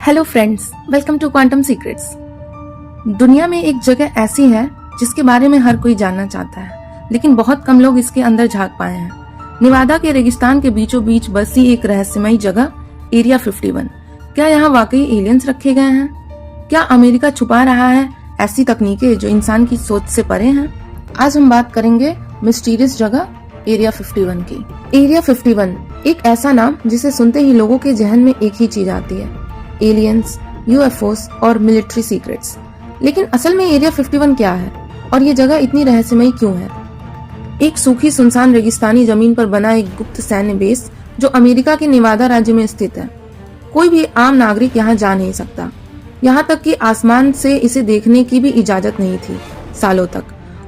Hello friends, welcome to quantum secrets. दुनिया में एक जगह ऐसी है जिसके बारे में हर कोई जानना चाहता है, लेकिन बहुत कम लोग इसके अंदर झांक पाए हैं। निवादा के रेगिस्तान के बीचों बीच बसी एक रहस्यमयी जगह एरिया 51। क्या यहाँ वाकई एलियंस रखे गए हैं? क्या अमेरिका छुपा रहा है ऐसी तकनीकें जो इंसान की सोच से परे हैं? आज हम बात करेंगे मिस्टीरियस जगह एरिया 51 की। एरिया 51 एक ऐसा नाम जिसे सुनते ही लोगों के जहन में एक ही चीज आती है, एलियंस, यूएफओस और मिलिट्री सीक्रेट्स। लेकिन असल में एरिया 51 क्या है और ये जगह इतनी रहस्यमयी क्यों है? एक सूखी सुनसान रेगिस्तानी जमीन पर बना एक गुप्त सैन्य बेस जो अमेरिका के निवादा राज्य में स्थित है। कोई भी आम नागरिक यहाँ जा नहीं सकता, यहाँ तक कि आसमान से इसे देखने की भी इजाजत नहीं थी सालों तक।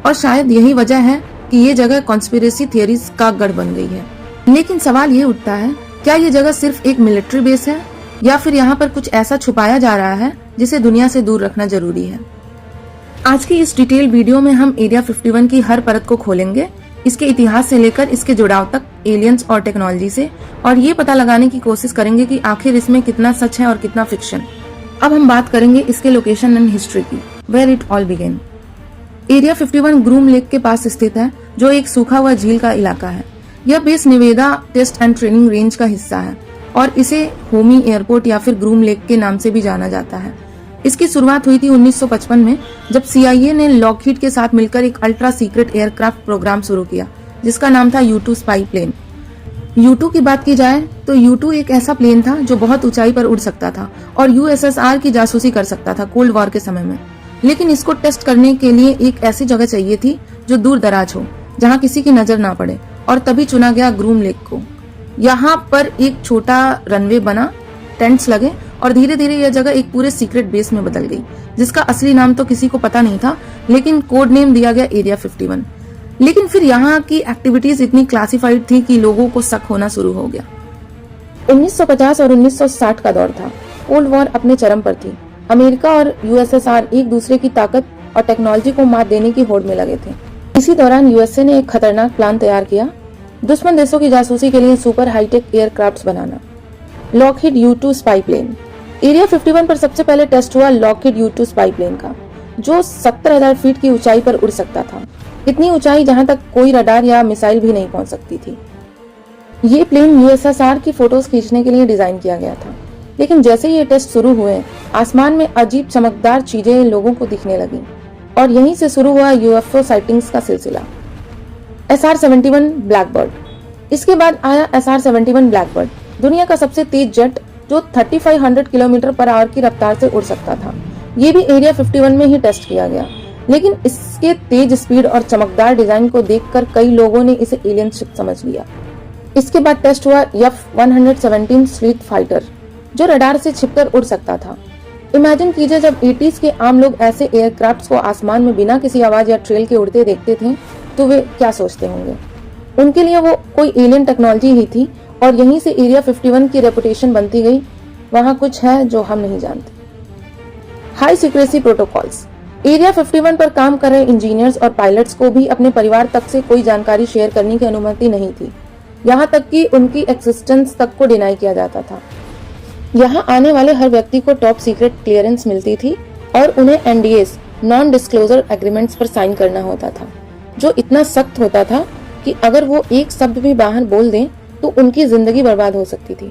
और शायद यही वजह है कि ये जगह कॉन्स्पिरेसी थियरीज का गढ़ बन गई है। लेकिन सवाल ये उठता है, क्या ये जगह सिर्फ एक मिलिट्री बेस है या फिर यहाँ पर कुछ ऐसा छुपाया जा रहा है जिसे दुनिया से दूर रखना जरूरी है? आज की इस डिटेल वीडियो में हम एरिया 51 की हर परत को खोलेंगे, इसके इतिहास से लेकर इसके जुड़ाव तक, एलियंस और टेक्नोलॉजी से, और ये पता लगाने की कोशिश करेंगे कि आखिर इसमें कितना सच है और कितना फिक्शन। अब हम बात करेंगे इसके लोकेशन एंड हिस्ट्री की, where it all began. Area 51 Groom Lake के पास स्थित है, जो एक सूखा हुआ झील का इलाका है। यह base Nevada test and training range का हिस्सा है और इसे होमी एयरपोर्ट या फिर ग्रूम लेक के नाम से भी जाना जाता है। इसकी शुरुआत हुई थी 1955 में, जब CIA ने लॉकहीड के साथ मिलकर एक अल्ट्रा सीक्रेट एयरक्राफ्ट प्रोग्राम शुरू किया जिसका नाम था U2 स्पाई प्लेन। U2 की बात की जाए तो U2 एक ऐसा प्लेन था जो बहुत ऊंचाई पर उड़ सकता था और USSR की जासूसी कर सकता था कोल्ड वॉर के समय में। लेकिन इसको टेस्ट करने के लिए एक ऐसी जगह चाहिए थी जो दूर दराज हो, जहाँ किसी की नजर ना पड़े, और तभी चुना गया ग्रूम लेक को। यहाँ पर एक छोटा रनवे बना, टेंट्स लगे और धीरे धीरे यह जगह एक पूरे सीक्रेट बेस में बदल गई, जिसका असली नाम तो किसी को पता नहीं था, लेकिन कोड नेम दिया गया एरिया 51। लेकिन फिर यहाँ की एक्टिविटीज इतनी क्लासिफाइड थी कि लोगों को शक होना शुरू हो गया। 1950 और 1960 का दौर था। कोल्ड वॉर अपने चरम पर थी। अमेरिका और USSR एक दूसरे की ताकत और टेक्नोलॉजी को मात देने की होड़ में लगे थे। इसी दौरान USA ने एक खतरनाक प्लान तैयार किया, दुश्मन देशों की जासूसी के लिए सुपर हाईटेक एयरक्राफ्ट्स बनाना। Lockheed U2 spy plane. Area 51 पर सबसे पहले टेस्ट हुआ लॉकहीड U2 स्पाई प्लेन का, जो 70,000 फीट की ऊंचाई पर उड़ सकता था। इतनी ऊंचाई जहां तक कोई रडार या मिसाइल भी नहीं पहुंच सकती थी। ये प्लेन USSR की फोटोज खींचने के लिए डिजाइन किया गया था। लेकिन जैसे ही ये टेस्ट शुरू हुए, आसमान में अजीब चमकदार चीजें लोगों को दिखने लगी और यहीं से शुरू हुआ UFO साइटिंग्स का सिलसिला। SR-71 Blackbird. इसके बाद आया SR-71 ब्लैकबर्ड, दुनिया का सबसे तेज जेट जो 3500 किलोमीटर पर आवर की रफ्तार से उड़ सकता था। ये भी एरिया 51 में ही टेस्ट किया गया, लेकिन इसके तेज स्पीड और चमकदार डिजाइन को देखकर कई लोगों ने इसे एलियन शिप समझ लिया। इसके बाद टेस्ट हुआ F-117 स्ट्रीट फाइटर, जो रडार से छिपकर उड़ सकता था। इमेजिन कीजिए, जब 80s के आम लोग ऐसे एयरक्राफ्ट्स को आसमान में बिना किसी आवाज या ट्रेल के उड़ते देखते थे तो वे क्या सोचते होंगे। उनके लिए वो कोई एलियन टेक्नोलॉजी ही थी और यहीं से एरिया 51 की रेपुटेशन बनती गई, वहाँ कुछ है जो हम नहीं जानते। High secrecy protocols. एरिया 51 पर काम कर रहे इंजीनियर्स और पायलट्स को भी अपने परिवार तक से कोई जानकारी शेयर करने की अनुमति नहीं थी, यहाँ तक कि उनकी एक्सिस्टेंस तक को डिनाई किया जाता था। यहाँ आने वाले हर व्यक्ति को टॉप सीक्रेट क्लियरेंस मिलती थी और उन्हें NDAs, नॉन डिस्क्लोजर एग्रीमेंट्स पर साइन करना होता था, जो इतना सख्त होता था कि अगर वो एक शब्द भी बाहर बोल दें तो उनकी जिंदगी बर्बाद हो सकती थी।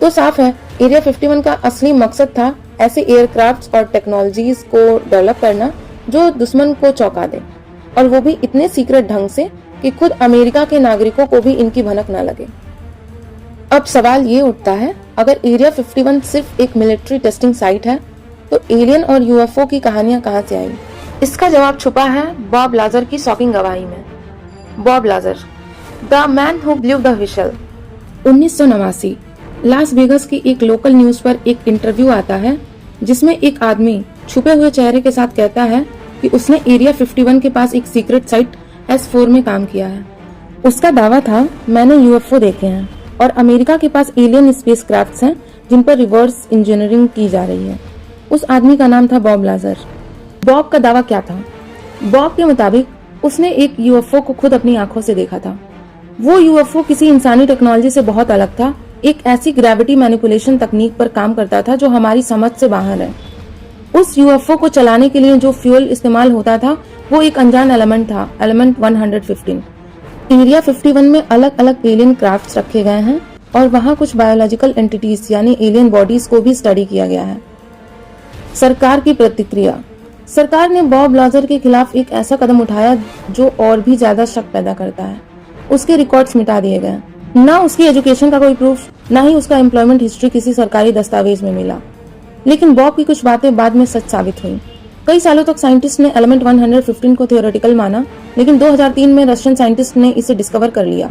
तो साफ है, एरिया 51 का असली मकसद था ऐसे एयरक्राफ्ट्स और टेक्नोलॉजीज को डेवलप करना जो दुश्मन को चौंका दे, और वो भी इतने सीक्रेट ढंग से कि खुद अमेरिका के नागरिकों को भी इनकी भनक न लगे। अब सवाल ये उठता है, अगर एरिया 51 सिर्फ एक मिलिट्री टेस्टिंग साइट है तो एलियन और UFO की कहानियां कहां से आई? इसका जवाब छुपा है बॉब लाजर की शॉकिंग गवाही में। Bob Lazar, the man who blew the whistle. 1989 Las Vegas की एक लोकल न्यूज पर एक इंटरव्यू आता है जिसमें एक आदमी छुपे हुए चेहरे के साथ कहता है कि उसने एरिया 51 के पास एक सीक्रेट साइट S4 में काम किया है। उसका दावा था, मैंने UFO देखे हैं और अमेरिका के पास एलियन स्पेसक्राफ्ट्स हैं जिन पर रिवर्स इंजीनियरिंग की जा रही है। उस आदमी का नाम था बॉब लाजर। बॉब का दावा क्या था? बॉब के मुताबिक उसने एक UFO को खुद अपनी आंखों से देखा था। वो UFO किसी इंसानी टेक्नोलॉजी से बहुत अलग था एक ऐसी ग्रेविटी मैनिपुलेशन तकनीक पर काम करता था जो हमारी समझ से बाहर है। उस यूएफओ को चलाने के लिए जो फ्यूल इस्तेमाल होता था वो एक अनजान एलिमेंट था, एलिमेंट 115। एरिया 51 में अलग अलग एलियन क्राफ्ट्स रखे गए हैं और वहां कुछ बायोलॉजिकल एंटिटीज यानी एलियन बॉडीज को भी स्टडी किया गया है। सरकार की प्रतिक्रिया। सरकार ने बॉब लाजर के खिलाफ एक ऐसा कदम उठाया जो और भी ज्यादा शक पैदा करता है। उसके रिकॉर्ड्स मिटा दिए गए, ना उसकी एजुकेशन का कोई प्रूफ, ना ही उसका एम्प्लॉयमेंट हिस्ट्री किसी सरकारी दस्तावेज में मिला। लेकिन बॉब की कुछ बातें बाद में सच साबित हुई। कई सालों तक साइंटिस्ट ने एलिमेंट 115 को थियोरेटिकल माना, लेकिन 2003 में रशियन साइंटिस्ट ने इसे डिस्कवर कर लिया।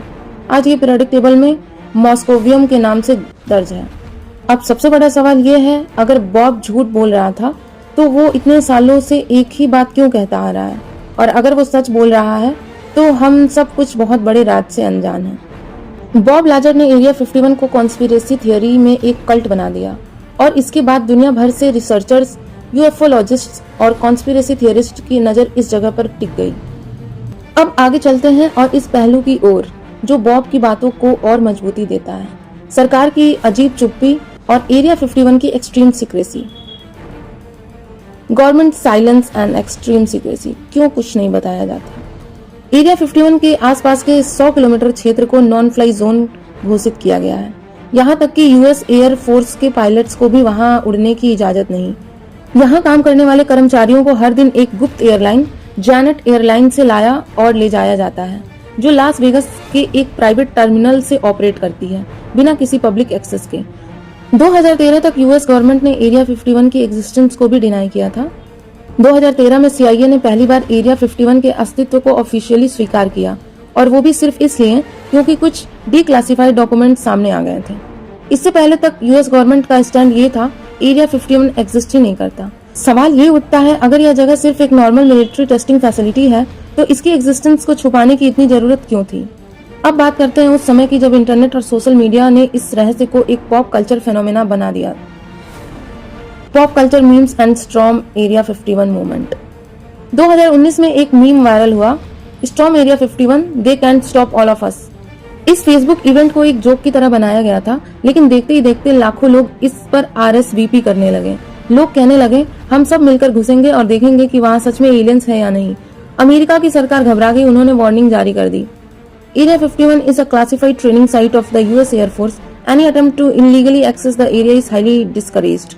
आज ये पीरियोडिक टेबल में मॉस्कोवियम के नाम से दर्ज है। अब सबसे बड़ा सवाल ये है, अगर बॉब झूठ बोल रहा था तो वो इतने सालों से एक ही बात क्यों कहता आ रहा है, और अगर वो सच बोल रहा है तो हम सब कुछ बहुत बड़े राज से अनजान हैं। बॉब लाजर ने एरिया 51 को कॉन्स्पिरेसी थियोरी में एक कल्ट बना दिया और इसके बाद दुनिया भर से रिसर्चर्स, यूएफओलॉजिस्ट्स और कॉन्स्पिरेसी थियरिस्ट की नजर इस जगह पर टिक गई। अब आगे चलते हैं और इस पहलू की ओर जो बॉब की बातों को और मजबूती देता है, सरकार की अजीब चुप्पी और एरिया 51 की extreme secrecy. Government silence and extreme secrecy, क्यों कुछ नहीं बताया जाता। एरिया 51 के आसपास के 100 किलोमीटर क्षेत्र को नॉन फ्लाई जोन घोषित किया गया है। यहाँ तक कि यूएस एयर फोर्स के पायलट्स को भी वहाँ उड़ने की इजाजत नहीं। यहाँ काम करने वाले कर्मचारियों को हर दिन एक गुप्त एयरलाइन जैनेट एयरलाइन से लाया और ले जाया जाता है, जो लास वेगस के एक प्राइवेट टर्मिनल से ऑपरेट करती है बिना किसी पब्लिक एक्सेस के। 2013 तक यूएस गवर्नमेंट ने एरिया 51 की एग्जिस्टेंस को भी डिनाई किया था। 2013 में सीआईए ने पहली बार एरिया 51 के अस्तित्व को ऑफिशियली स्वीकार किया, और वो भी सिर्फ इसलिए क्योंकि कुछ डिक्लासिफाइड डॉक्यूमेंट सामने आ गए थे। इससे पहले तक यूएस गवर्नमेंट का स्टैंड ये था, एरिया 51 एग्जिस्ट ही नहीं करता। सवाल ये उठता है, अगर यह जगह सिर्फ एक नॉर्मल मिलिट्री टेस्टिंग फैसिलिटी है तो इसकी एग्जिस्टेंस को छुपाने की इतनी जरूरत क्यों थी। अब बात करते हैं उस समय की जब इंटरनेट और सोशल मीडिया ने इस रहस्य को एक पॉप कल्चर फेनोमेना बना दिया। Pop culture memes and storm area 51 movement. 2019 में एक मीम वायरल हुआ, storm area 51, they can't stop all of us. इस फेसबुक इवेंट को एक जोक की तरह बनाया गया था, लेकिन देखते ही देखते लाखों लोग इस पर RSVP करने लगे। लोग कहने लगे, हम सब मिलकर घुसेंगे और देखेंगे कि वहाँ सच में एलियंस है या नहीं। अमेरिका की सरकार घबरा गई, उन्होंने वार्निंग जारी कर दी। Area 51 is a classified training site of the US Air Force. Any attempt to illegally access the area is highly discouraged.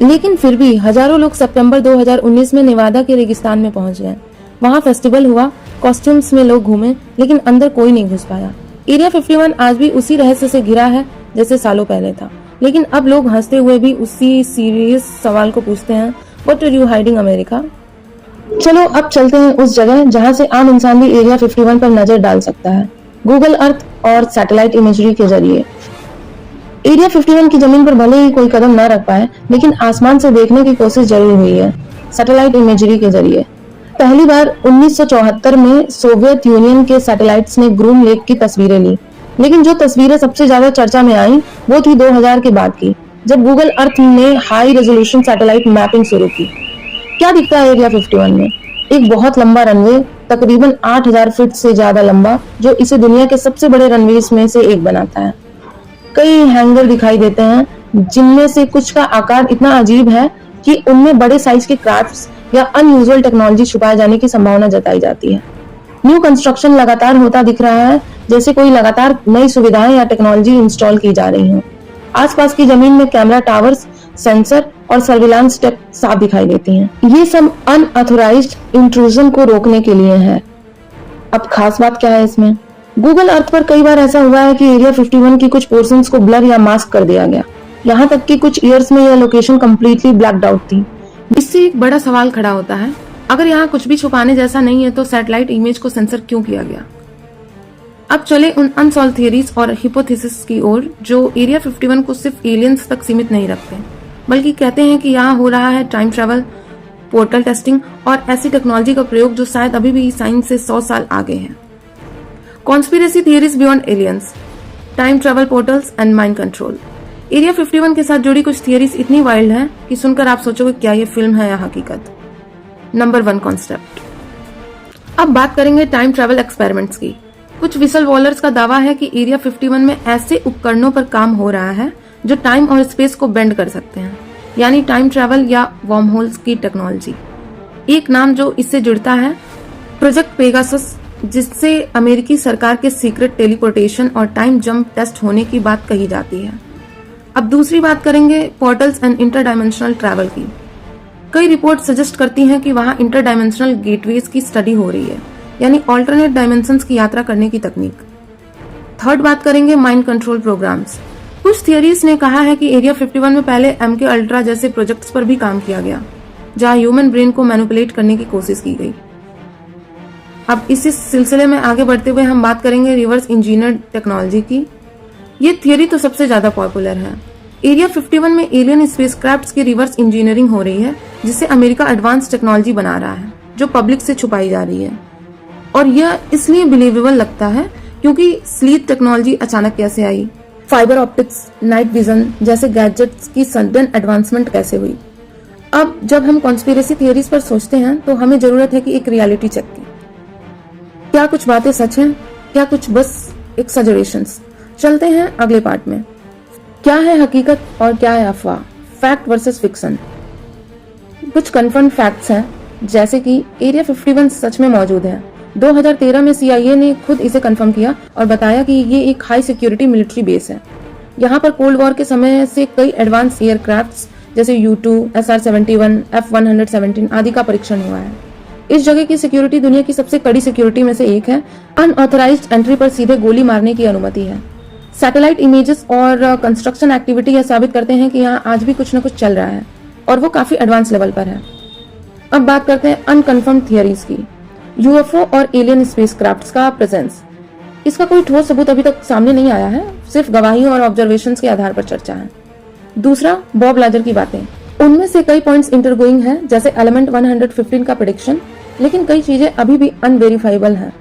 लेकिन फिर भी हजारों लोग सितंबर 2019 में नेवादा के रेगिस्तान में पहुंच गए। वहां फेस्टिवल हुआ, कॉस्ट्यूम्स में लोग घूमे, लेकिन अंदर कोई नहीं घुस पाया। एरिया 51 आज भी उसी रहस्य से घिरा है जैसे सालों पहले था, लेकिन अब लोग हंसते हुए भी उसी सीरियस सवाल को पूछते हैं, what are you hiding America. चलो अब चलते हैं उस जगह जहां से आम इंसान भी एरिया 51 पर नजर डाल सकता है, गूगल अर्थ और सैटेलाइट इमेजरी के जरिए। एरिया 51 की जमीन पर भले ही कोई कदम न रख पाए, लेकिन आसमान से देखने की कोशिश जरूर हुई है, सैटेलाइट इमेजरी के जरिए। पहली बार 1974 में सोवियत यूनियन के सैटेलाइट्स ने ग्रूम लेक की तस्वीरें ली, लेकिन जो तस्वीरें सबसे ज्यादा चर्चा में आई वो थी 2000 के बाद की, जब गूगल अर्थ ने हाई रेजोल्यूशन सैटेलाइट मैपिंग शुरू की। क्या दिखता है एरिया 51 में? एक बहुत लंबा रनवे, तकरीबन 8000 फीट से ज्यादा लंबा, जो इसे दुनिया के सबसे बड़े रनवेज में से एक बनाता है। कई हैंगर दिखाई देते हैं, जिनमें से कुछ का आकार इतना अजीब है कि उनमें बड़े साइज के क्राफ्ट्स या अनयूजुअल टेक्नोलॉजी छुपाए जाने की संभावना जताई जाती है। न्यू कंस्ट्रक्शन लगातार होता दिख रहा है, जैसे कोई लगातार नई सुविधाएं या टेक्नोलॉजी इंस्टॉल की जा रही हो। आसपास की जमीन में कैमरा टावर्स, सेंसर और सर्विलांस टेक साफ दिखाई देती हैं। ये सब अनऑथोराइज्ड इंट्रूजन को रोकने के लिए है। अब खास बात क्या है इसमें? गूगल अर्थ पर कई बार ऐसा हुआ है कि एरिया 51 की कुछ पोर्शंस को ब्लर या मास्क कर दिया गया, यहाँ तक कि कुछ ईयर्स में यह लोकेशन कम्प्लीटली ब्लैक्ड आउट थी। इससे एक बड़ा सवाल खड़ा होता है, अगर यहाँ कुछ भी छुपाने जैसा नहीं है तो सैटेलाइट इमेज को सेंसर क्यों किया गया। अब चले उन अनसॉल्व थियरीज और हिपोथेसिस की ओर जो एरिया 51 को सिर्फ एलियंस तक सीमित नहीं रखते, बल्कि कहते हैं कि यहाँ हो रहा है टाइम ट्रेवल, पोर्टल टेस्टिंग और ऐसी टेक्नोलॉजी का प्रयोग जो शायद अभी भी साइंस से 100 साल आगे है। Conspiracy theories beyond aliens, time travel portals and mind control. Area 51 के साथ जुड़ी कुछ थियरीज इतनी वाइल्ड हैं कि सुनकर आप सोचोगे क्या ये फिल्म है या हकीकत। Number 1 concept. अब बात करेंगे टाइम ट्रेवल एक्सपेरिमेंट्स की। कुछ विसल वॉलर्स का दावा है कि एरिया 51 में ऐसे उपकरणों पर काम हो रहा है जो टाइम और स्पेस को बेंड कर सकते हैं, यानी टाइम ट्रैवल या वर्म होल्स की टेक्नोलॉजी। एक नाम जो इससे जुड़ता है प्रोजेक्ट पेगासस, जिससे अमेरिकी सरकार के सीक्रेट टेलीपोर्टेशन और टाइम जंप टेस्ट होने की बात कही जाती है। अब दूसरी बात करेंगे पोर्टल्स एंड इंटरडायमेंशनल ट्रैवल की। कई रिपोर्ट सजेस्ट करती हैं कि वहां इंटरडायमेंशनल गेटवेज की स्टडी हो रही है, यानी ऑल्टरनेट डायमेंशंस की यात्रा करने की तकनीक। थर्ड बात करेंगे माइंड कंट्रोल प्रोग्राम्स। कुछ थियरीज ने कहा है कि एरिया 51 में पहले MK अल्ट्रा जैसे प्रोजेक्ट्स पर भी काम किया गया, जहां ह्यूमन ब्रेन को मैनिपुलेट करने की कोशिश की गई। अब इसी सिलसिले में आगे बढ़ते हुए हम बात करेंगे रिवर्स इंजीनियर्ड टेक्नोलॉजी की। ये थियरी तो सबसे ज्यादा पॉपुलर है। एरिया 51 में एलियन स्पेसक्राफ्ट्स की रिवर्स इंजीनियरिंग हो रही है, जिससे अमेरिका एडवांस टेक्नोलॉजी बना रहा है जो पब्लिक से छुपाई जा रही है। और यह इसलिए बिलीवेबल लगता है क्योंकि स्लीथ टेक्नोलॉजी अचानक कैसे आई, फाइबर ऑप्टिक्स, नाइट विजन जैसे गैजेट्स की सडन एडवांसमेंट कैसे हुई। अब जब हम कॉन्स्पिरेसी थियरीज पर सोचते हैं तो हमें जरूरत है कि एक रियलिटी चेक की। क्या कुछ बातें सच हैं, क्या कुछ बस एक्सैजरेशंस। चलते हैं अगले पार्ट में। क्या है हकीकत और क्या है अफवाह, फैक्ट वर्सेस फिक्शन। कुछ कन्फर्म फैक्ट्स हैं, जैसे कि एरिया 51 सच में मौजूद है। 2013 में CIA ने खुद इसे कंफर्म किया और बताया कि ये एक हाई सिक्योरिटी मिलिट्री बेस है। यहाँ पर कोल्ड वॉर के समय से कई एडवांस एयरक्राफ्ट्स जैसे U-2, SR-71, F-117 आदि का परीक्षण हुआ है। इस जगह की सिक्योरिटी दुनिया की सबसे कड़ी सिक्योरिटी में से एक है। अनऑथराइज्ड एंट्री पर सीधे गोली मारने की अनुमति है। सैटेलाइट इमेजेस और कंस्ट्रक्शन एक्टिविटी यह साबित करते हैं कि यहाँ आज भी कुछ न कुछ चल रहा है और वो काफी एडवांस लेवल पर है। अब बात करते हैं अनकन्फर्म थियरीज की। UFO और एलियन स्पेसक्राफ्ट्स का प्रेजेंस। इसका कोई ठोस सबूत अभी तक सामने नहीं आया है, सिर्फ गवाहियों और ऑब्जर्वेशंस के आधार पर चर्चा है। दूसरा, बॉब लाजर की बातें। उनमें से कई पॉइंट्स इंटरगोइंग हैं, जैसे एलिमेंट 115 का प्रेडिक्शन, लेकिन कई चीजें अभी भी अनवेरिफाइबल हैं।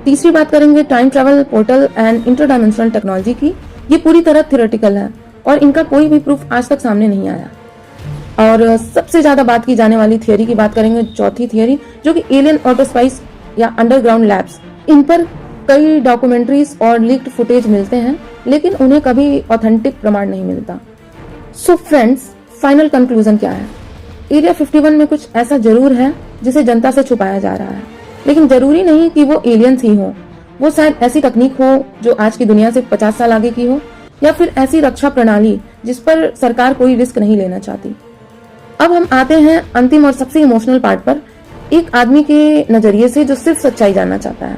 तीसरी बात करेंगे time travel, portal and interdimensional technology की। ये पूरी तरह थियोरेटिकल है और इनका कोई भी प्रूफ आज तक सामने नहीं आया। और सबसे ज्यादा बात की जाने वाली थियरी की बात करेंगे, चौथी थियरी, जो कि एलियन ऑटोस्पाइस या अंडरग्राउंड लैब्स। इन पर कई डॉक्यूमेंट्रीज और लीक्ड फुटेज मिलते हैं, लेकिन उन्हें कभी ऑथेंटिक प्रमाण नहीं मिलता। सो फ्रेंड्स, फाइनल कंक्लूजन क्या है? एरिया 51 में कुछ ऐसा जरूर है जिसे जनता से छुपाया जा रहा है, लेकिन जरूरी नहीं कि वो एलियंस ही हो। वो शायद ऐसी तकनीक हो जो आज की दुनिया से 50 साल आगे की हो, या फिर ऐसी रक्षा प्रणाली जिस पर सरकार कोई रिस्क नहीं लेना चाहती। अब हम आते हैं अंतिम और सबसे इमोशनल पार्ट पर, एक आदमी के नजरिए से जो सिर्फ सच्चाई जानना चाहता है।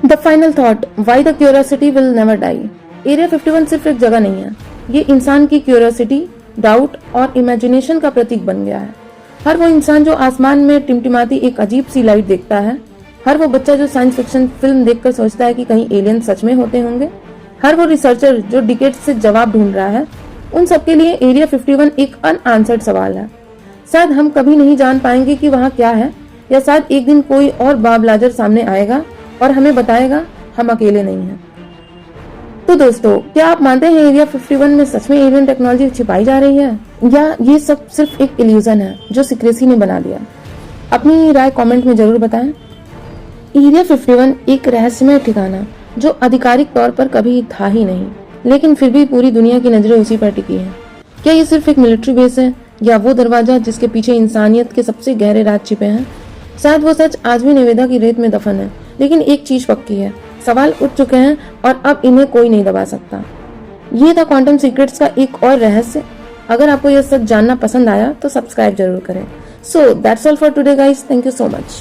The final thought, why the curiosity will never die. Area 51 सिर्फ एक जगह नहीं है, ये इंसान की क्यूरियोसिटी, डाउट और इमेजिनेशन का प्रतीक बन गया है। हर वो इंसान जो आसमान में टिमटिमाती एक अजीब सी लाइट देखता है, हर वो बच्चा जो साइंस फिक्शन फिल्म देखकर सोचता है कि कहीं एलियन सच में होते होंगे, हर वो रिसर्चर जो डिकेड्स से जवाब ढूंढ रहा है, उन सबके लिए एरिया 51 एक अनआंसर्ड सवाल है। शायद हम कभी नहीं जान पाएंगे कि वहाँ क्या है, या शायद एक दिन कोई और बॉब लाजर सामने आएगा और हमें बताएगा हम अकेले नहीं हैं। तो दोस्तों, क्या आप मानते हैं एरिया 51 में सच में एलियन टेक्नोलॉजी छिपाई जा रही है, या ये सब सिर्फ एक इल्यूजन है जो सीक्रेसी ने बना दिया? अपनी राय कमेंट में जरूर बताएं। एरिया 51 एक रहस्यमय ठिकाना जो आधिकारिक तौर पर कभी था ही नहीं, लेकिन फिर भी पूरी दुनिया की नजरें उसी पर टिकी हैं। क्या ये सिर्फ एक मिलिट्री बेस है, या वो दरवाजा जिसके पीछे इंसानियत के सबसे गहरे राज छिपे हैं? शायद वो सच आज भी निवेदा की रेत में दफन है, लेकिन एक चीज पक्की है, सवाल उठ चुके हैं और अब इन्हें कोई नहीं दबा सकता। ये था क्वांटम सीक्रेट्स का एक और रहस्य। अगर आपको यह सच जानना पसंद आया तो सब्सक्राइब जरूर करें। So that's all for today guys, thank you so much.